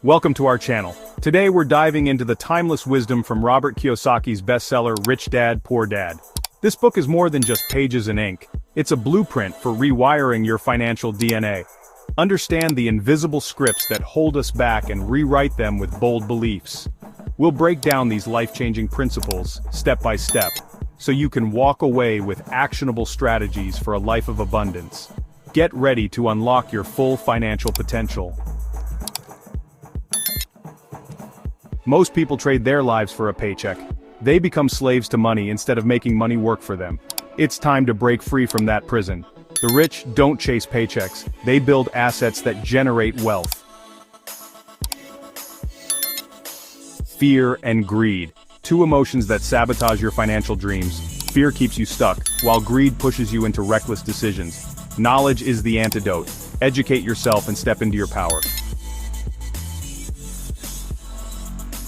Welcome to our channel. Today we're diving into the timeless wisdom from Robert Kiyosaki's bestseller Rich Dad, Poor Dad. This book is more than just pages and ink. It's a blueprint for rewiring your financial DNA. Understand the invisible scripts that hold us back and rewrite them with bold beliefs. We'll break down these life-changing principles, step by step, so you can walk away with actionable strategies for a life of abundance. Get ready to unlock your full financial potential. Most people trade their lives for a paycheck. They become slaves to money instead of making money work for them. It's time to break free from that prison. The rich don't chase paychecks, they build assets that generate wealth. Fear and greed, two emotions that sabotage your financial dreams. Fear keeps you stuck, while greed pushes you into reckless decisions. Knowledge is the antidote. Educate yourself and step into your power.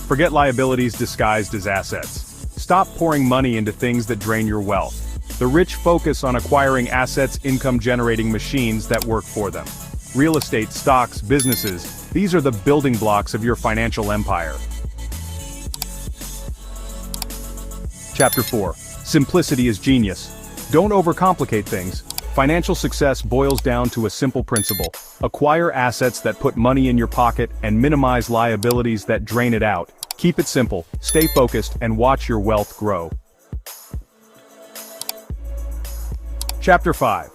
Forget liabilities disguised as assets. Stop pouring money into things that drain your wealth. The rich focus on acquiring assets, income-generating machines that work for them. Real estate, stocks, businesses, these are the building blocks of your financial empire. Chapter 4. Simplicity is genius. Don't overcomplicate things. Financial success boils down to a simple principle. Acquire assets that put money in your pocket and minimize liabilities that drain it out. Keep it simple, stay focused, and watch your wealth grow. Chapter 5.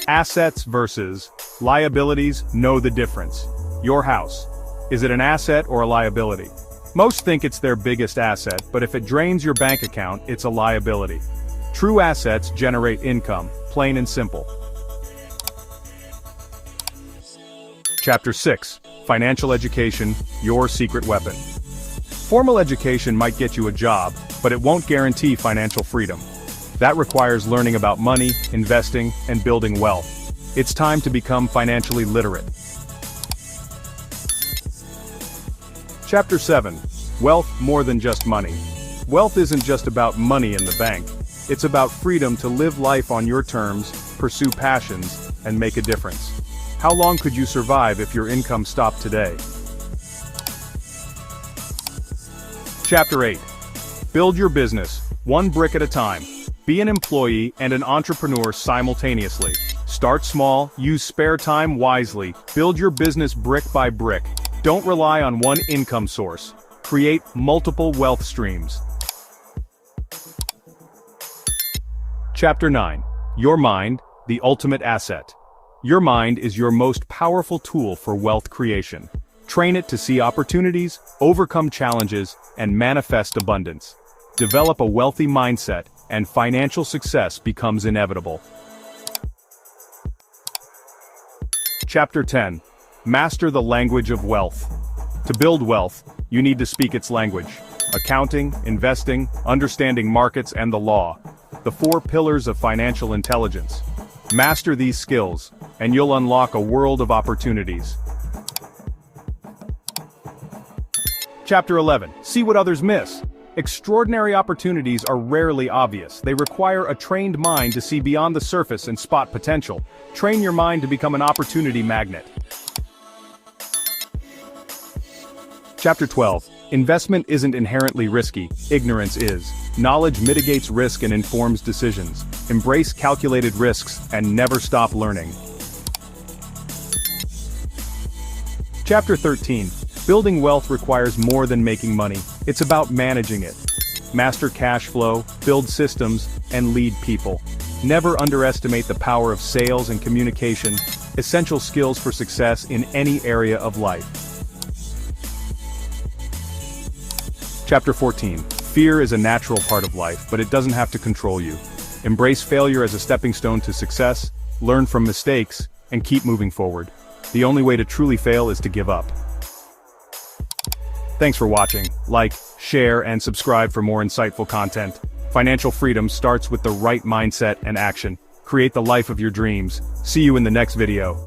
Assets versus liabilities. Know the difference. Your house. Is it an asset or a liability? Most think it's their biggest asset, but if it drains your bank account, it's a liability. True assets generate income, plain and simple. Chapter 6. Financial education, your secret weapon. Formal education might get you a job, but it won't guarantee financial freedom. That requires learning about money, investing, and building wealth. It's time to become financially literate. Chapter 7. Wealth more than just money. Wealth isn't just about money in the bank. It's about freedom to live life on your terms, pursue passions, and make a difference. How long could you survive if your income stopped today? Chapter 8. Build your business, one brick at a time. Be an employee and an entrepreneur simultaneously. Start small, use spare time wisely, build your business brick by brick. Don't rely on one income source. Create multiple wealth streams. Chapter 9. Your mind, the ultimate asset. Your mind is your most powerful tool for wealth creation. Train it to see opportunities, overcome challenges, and manifest abundance. Develop a wealthy mindset, and financial success becomes inevitable. Chapter 10. Master the language of wealth. To build wealth, you need to speak its language. Accounting, investing, understanding markets, and the law. The 4 pillars of financial intelligence. Master these skills, and you'll unlock a world of opportunities. Chapter 11. See what others miss. Extraordinary opportunities are rarely obvious. They require a trained mind to see beyond the surface and spot potential. Train your mind to become an opportunity magnet. Chapter 12. Investment isn't inherently risky, ignorance is. Knowledge mitigates risk and informs decisions. Embrace calculated risks and never stop learning. Chapter 13. Building wealth requires more than making money. It's about managing it. Master cash flow, build systems, and lead people. Never underestimate the power of sales and communication, essential skills for success in any area of life. Chapter 14. Fear is a natural part of life, but it doesn't have to control you. Embrace failure as a stepping stone to success, learn from mistakes, and keep moving forward. The only way to truly fail is to give up. Thanks for watching. Like, share, and subscribe for more insightful content. Financial freedom starts with the right mindset and action. Create the life of your dreams. See you in the next video.